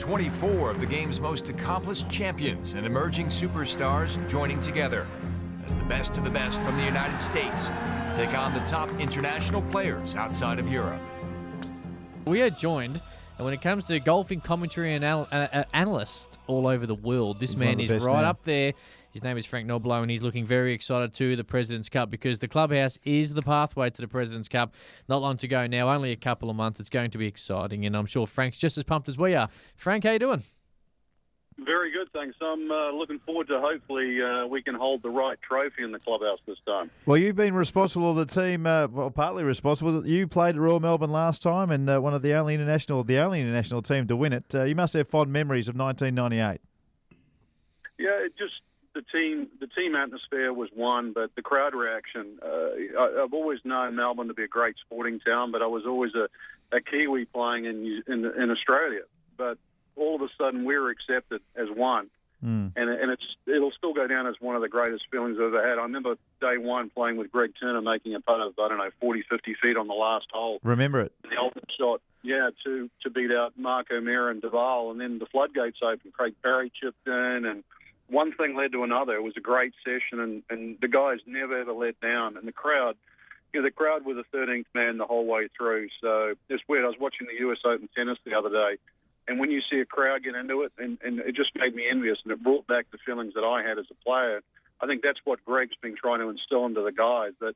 24 of the game's most accomplished champions and emerging superstars joining together as the best of the best from the United States take on the top international players outside of Europe. We are joined, and when it comes to golfing commentary and analysts all over the world, this man is right up there. His name is Frank Nobilo, and he's looking very excited to the President's Cup because the Clubhouse is the pathway to the President's Cup. Not long to go now, only a couple of months. It's going to be exciting, and I'm sure Frank's just as pumped as we are. Frank, how you doing? Very good, thanks. I'm looking forward to hopefully we can hold the right trophy in the Clubhouse this time. Well, you've been responsible, the team, partly responsible. You played at Royal Melbourne last time and one of the only international team to win it. You must have fond memories of 1998. Yeah, the team atmosphere was one, but the crowd reaction. I've always known Melbourne to be a great sporting town, but I was always a Kiwi playing in Australia. But all of a sudden, we were accepted as one, and it'll still go down as one of the greatest feelings I've ever had. I remember day one playing with Greg Turner, making a putt of 40, 50 feet on the last hole. Remember it? The ultimate shot, to beat out Mark O'Meara and Duval, and then the floodgates opened. Craig Parry chipped in, and one thing led to another. It was a great session, and the guys never ever let down. And the crowd, the crowd was the 13th man the whole way through. So it's weird. I was watching the US Open tennis the other day, and when you see a crowd get into it, and it just made me envious, and it brought back the feelings that I had as a player. I think that's what Greg's been trying to instill into the guys, that,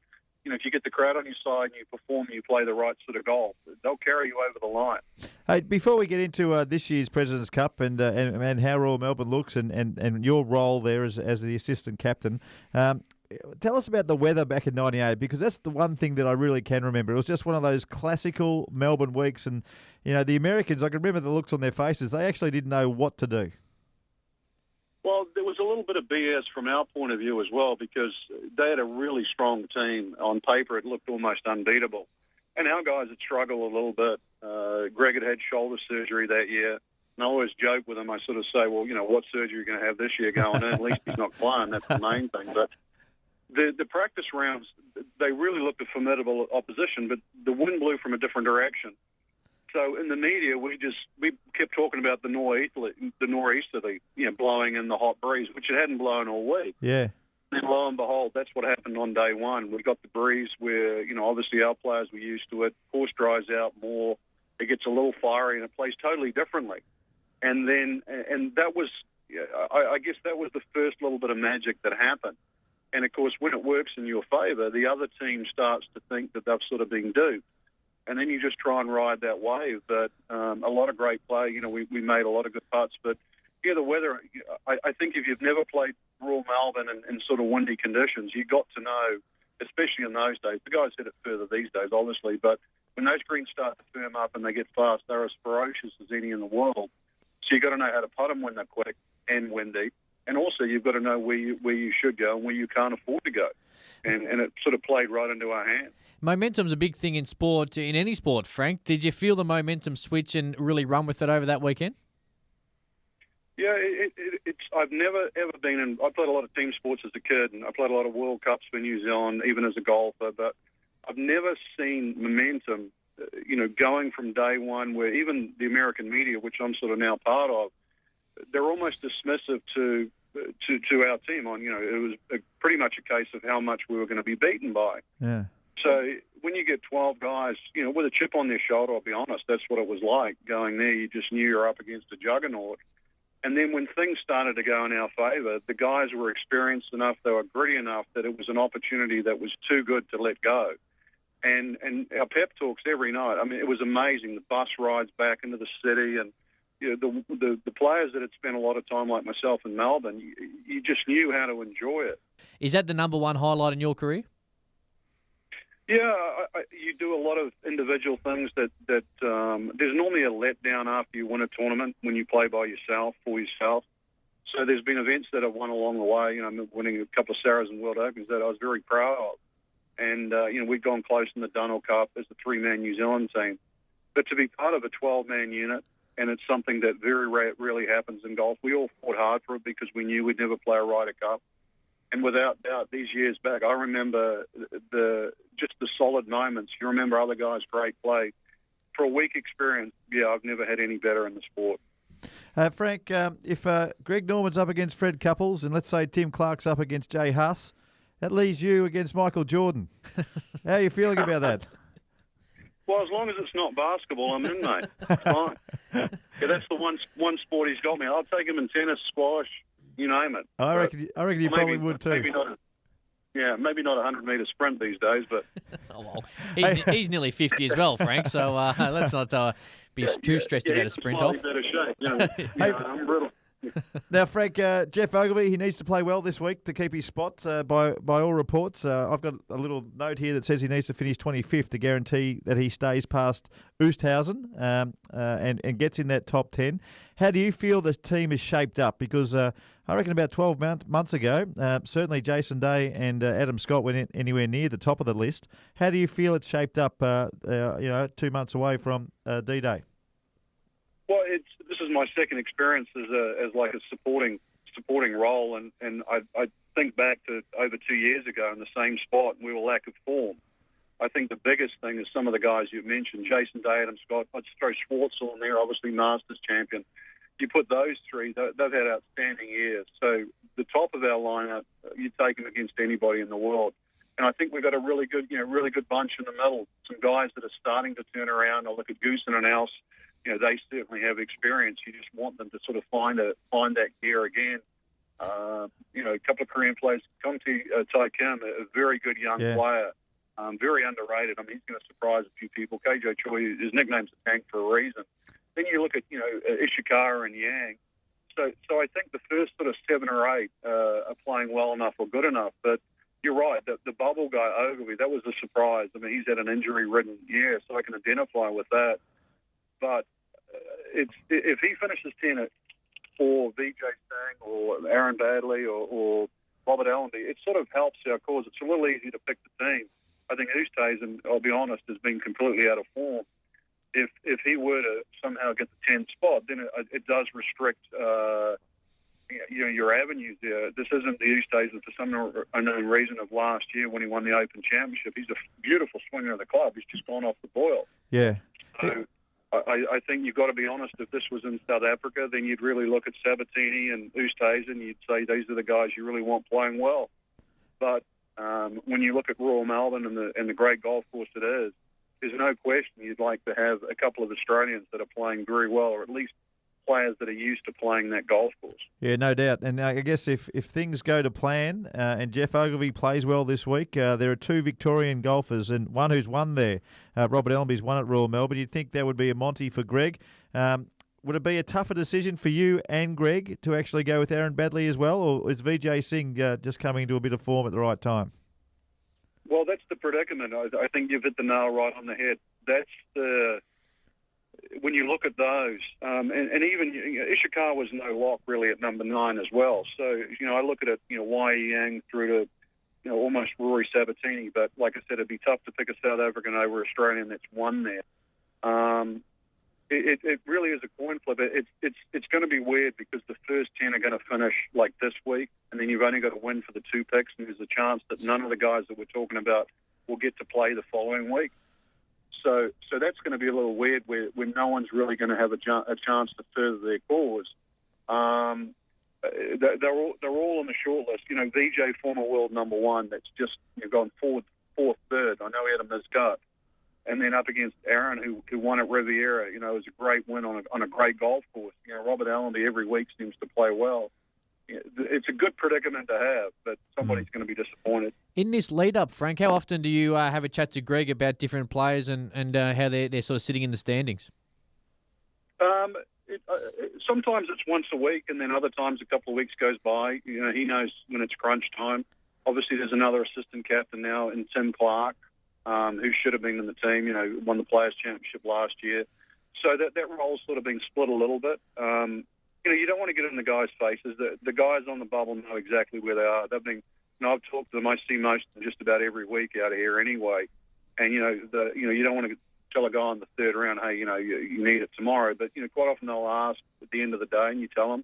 if you get the crowd on your side and you perform, you play the right sort of golf, they'll carry you over the line. Hey, before we get into this year's President's Cup and how Royal Melbourne looks and your role there as the assistant captain, tell us about the weather back in 98, because that's the one thing that I really can remember. It was just one of those classical Melbourne weeks, and the Americans, I can remember the looks on their faces. They actually didn't know what to do. Well, there was a little bit of BS from our point of view as well, because they had a really strong team. On paper, it looked almost unbeatable. And our guys had struggled a little bit. Greg had shoulder surgery that year. And I always joke with him. I sort of say, well, what surgery are you going to have this year going in? At least he's not playing. That's the main thing. But the practice rounds, they really looked a formidable opposition, but the wind blew from a different direction. So in the media, we kept talking about the nor'easterly, blowing in the hot breeze, which it hadn't blown all week. Yeah. And lo and behold, that's what happened on day one. We got the breeze where, obviously our players were used to it. Course dries out more. It gets a little fiery, and it plays totally differently. And that was, I guess that was the first little bit of magic that happened. And, of course, when it works in your favour, the other team starts to think that they've sort of been duped. And then you just try and ride that wave. But a lot of great play. We made a lot of good putts. But, the weather, I think if you've never played Royal Melbourne in sort of windy conditions, you got to know, especially in those days. The guys hit it further these days, obviously. But when those greens start to firm up and they get fast, they're as ferocious as any in the world. So you've got to know how to putt them when they're quick and windy. And also you've got to know where you should go and where you can't afford to go. And it sort of played right into our hands. Momentum's a big thing in sport, in any sport, Frank. Did you feel the momentum switch and really run with it over that weekend? Yeah, I've never, ever been in... I played a lot of team sports as a kid, and I played a lot of World Cups for New Zealand, even as a golfer, but I've never seen momentum, going from day one, where even the American media, which I'm sort of now part of, they're almost dismissive to our team on, it was pretty much a case of how much we were going to be beaten by. Yeah. So when you get 12 guys, with a chip on their shoulder, I'll be honest, that's what it was like going there. You just knew you're up against a juggernaut. And then when things started to go in our favour, the guys were experienced enough, they were gritty enough that it was an opportunity that was too good to let go. And our pep talks every night, it was amazing. The bus rides back into the city, and the players that had spent a lot of time, like myself in Melbourne, you just knew how to enjoy it. Is that the number one highlight in your career? Yeah, you do a lot of individual things that there's normally a letdown after you win a tournament when you play by yourself, for yourself. So there's been events that I've won along the way, winning a couple of Saracen World Opens that I was very proud of. And, we'd gone close in the Dunhill Cup as a 3-man New Zealand team. But to be part of a 12-man unit, and it's something that very rarely happens in golf, we all fought hard for it because we knew we'd never play a Ryder Cup. And without doubt, these years back, I remember the solid moments. You remember other guys' great play. For a week experience, I've never had any better in the sport. Frank, if Greg Norman's up against Fred Couples and let's say Tim Clark's up against Jay Huss, that leaves you against Michael Jordan. How are you feeling about that? Well, as long as it's not basketball, I'm in, mate. It's fine. Yeah, that's the one sport he's got me. I'll take him in tennis, squash, you name it. I reckon you probably would too. Maybe not a 100-metre sprint these days, but... Oh, well, he's nearly 50 as well, Frank, so let's not be too stressed about a sprint off. Better shape. I'm brittle. Now, Frank, Jeff Ogilvy, he needs to play well this week to keep his spot by all reports. I've got a little note here that says he needs to finish 25th to guarantee that he stays past Oosthuizen and gets in that top 10. How do you feel the team is shaped up? Because I reckon about 12 months ago, certainly Jason Day and Adam Scott weren't anywhere near the top of the list. How do you feel it's shaped up, 2 months away from D-Day? Well, this is my second experience as like a supporting role, and I think back to over 2 years ago in the same spot, and we were lack of form. I think the biggest thing is some of the guys you've mentioned, Jason Day, Adam Scott. I'd throw Schwartzel in there, obviously Masters champion. You put those three, they've had outstanding years. So the top of our lineup, you take them against anybody in the world. And I think we've got a really good bunch in the middle. Some guys that are starting to turn around. I look at Goosen and Else. They certainly have experience. You just want them to sort of find that gear again. A couple of Korean players, Conti Tai Kim, a very good young player, very underrated. I mean, he's going to surprise a few people. KJ Choi, his nickname's a tank for a reason. Then you look at, Ishikawa and Yang. So I think the first sort of 7 or 8 are playing well enough or good enough. But you're right, the bubble guy, Ogilvy, that was a surprise. I mean, he's had an injury-ridden year, so I can identify with that. But if he finishes 10th, or VJ Singh, or Aaron Badley, or Robert Allenby, it sort of helps our cause. It's a little easy to pick the team. I think Oosthuizen, I'll be honest, has been completely out of form. If he were to somehow get the 10th spot, then it does restrict your avenues there. This isn't the Oosthuizen for some unknown reason of last year when he won the Open Championship. He's a beautiful swinger of the club. He's just gone off the boil. Yeah. So I think you've got to be honest. If this was in South Africa, then you'd really look at Sabatini and Oosthuizen. You'd say these are the guys you really want playing well. But when you look at Royal Melbourne and the great golf course it is, there's no question you'd like to have a couple of Australians that are playing very well, or at least players that are used to playing that golf course. Yeah, no doubt. And I guess if things go to plan and Jeff Ogilvy plays well this week, there are 2 Victorian golfers and one who's won there. Robert Allenby's won at Royal Melbourne. You'd think that would be a Monty for Greg. Would it be a tougher decision for you and Greg to actually go with Aaron Badley as well, or is VJ Singh just coming into a bit of form at the right time? Well, that's the predicament. I think you've hit the nail right on the head. That's when you look at those, and even Ishikawa was no lock really at number 9 as well. So I look at it, Wai Yang through to almost Rory Sabatini. But like I said, it'd be tough to pick a South African over Australian that's won there. It really is a coin flip. It's going to be weird because the first 10 are going to finish like this week, and then you've only got to win for the 2 picks, and there's a chance that none of the guys that we're talking about will get to play the following week. So that's going to be a little weird where no one's really going to have a chance to further their cause. They're all on the short list. VJ, former world number 1, that's just gone fourth, third. I know he had a miscut. And then up against Aaron, who won at Riviera, it was a great win on a great golf course. Robert Allenby every week seems to play well. It's a good predicament to have, but somebody's going to be disappointed. In this lead-up, Frank, how often do you have a chat to Greg about different players and how they're sort of sitting in the standings? Sometimes it's once a week, and then other times a couple of weeks goes by. He knows when it's crunch time. Obviously, there's another assistant captain now in Tim Clark, who should have been in the team, won the Players' Championship last year. So that role's sort of been split a little bit. You don't want to get in the guys' faces. The guys on the bubble know exactly where they are. They've been, I've talked to them. I see most of them just about every week out of here anyway. And you don't want to tell a guy in the third round, hey, you need it tomorrow. But quite often they'll ask at the end of the day, and you tell them,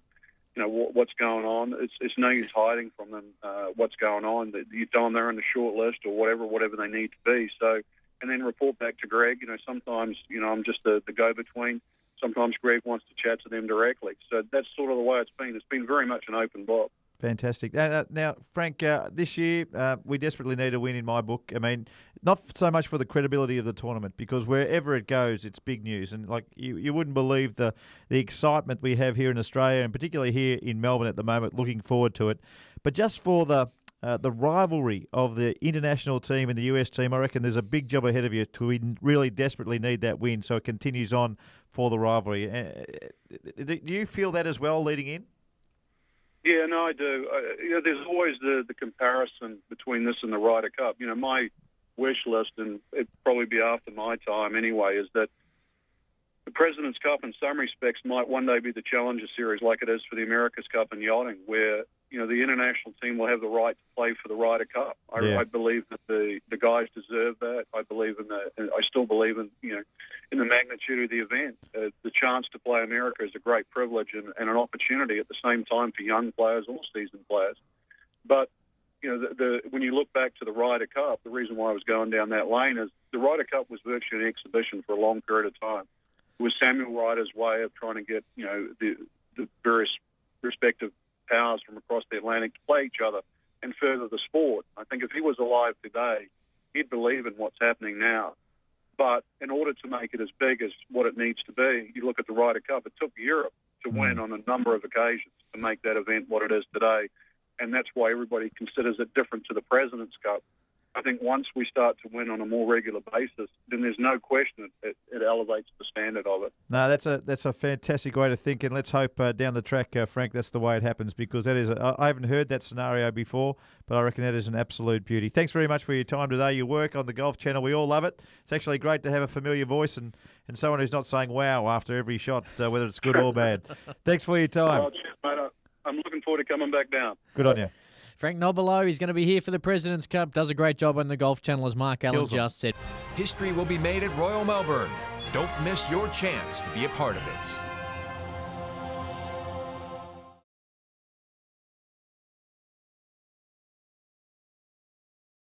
what's going on. It's no use hiding from them what's going on. You tell them they're on the short list or whatever they need to be. So, and then report back to Greg. Sometimes I'm just the go-between. sometimes Greg wants to chat to them directly. So that's sort of the way it's been. It's been very much an open book. Fantastic. Now, Frank, this year we desperately need a win in my book. I mean, not so much for the credibility of the tournament, because wherever it goes, it's big news. And like you wouldn't believe the excitement we have here in Australia, and particularly here in Melbourne at the moment, looking forward to it. But just for the rivalry of the international team and the US team, I reckon there's a big job ahead of you to really desperately need that win so it continues on for the rivalry. Do you feel that as well leading in? Yeah, no, I do. There's always the comparison between this and the Ryder Cup. My wish list, and it'd probably be after my time anyway, is that the President's Cup in some respects might one day be the Challenger Series like it is for the America's Cup in yachting, where the international team will have the right to play for the Ryder Cup. I believe that the guys deserve that. I still believe in the magnitude of the event. The chance to play America is a great privilege and an opportunity at the same time for young players or seasoned players. But when you look back to the Ryder Cup, the reason why I was going down that lane is the Ryder Cup was virtually an exhibition for a long period of time. It was Samuel Ryder's way of trying to get the various respective powers from across the Atlantic to play each other and further the sport. I think if he was alive today, he'd believe in what's happening now. But in order to make it as big as what it needs to be, you look at the Ryder Cup, it took Europe to win on a number of occasions to make that event what it is today. And that's why everybody considers it different to the President's Cup. I think once we start to win on a more regular basis, then there's no question it elevates the standard of it. No, that's a fantastic way to think, and let's hope down the track, Frank, that's the way it happens, because that is I haven't heard that scenario before, but I reckon that is an absolute beauty. Thanks very much for your time today, your work on the Golf Channel. We all love it. It's actually great to have a familiar voice and someone who's not saying wow after every shot, whether it's good or bad. Thanks for your time. Oh, cheers, mate. I'm looking forward to coming back down. Good on you. Frank Nobilo, he's going to be here for the President's Cup. Does a great job on the Golf Channel, as Mark Allen just said. History will be made at Royal Melbourne. Don't miss your chance to be a part of it.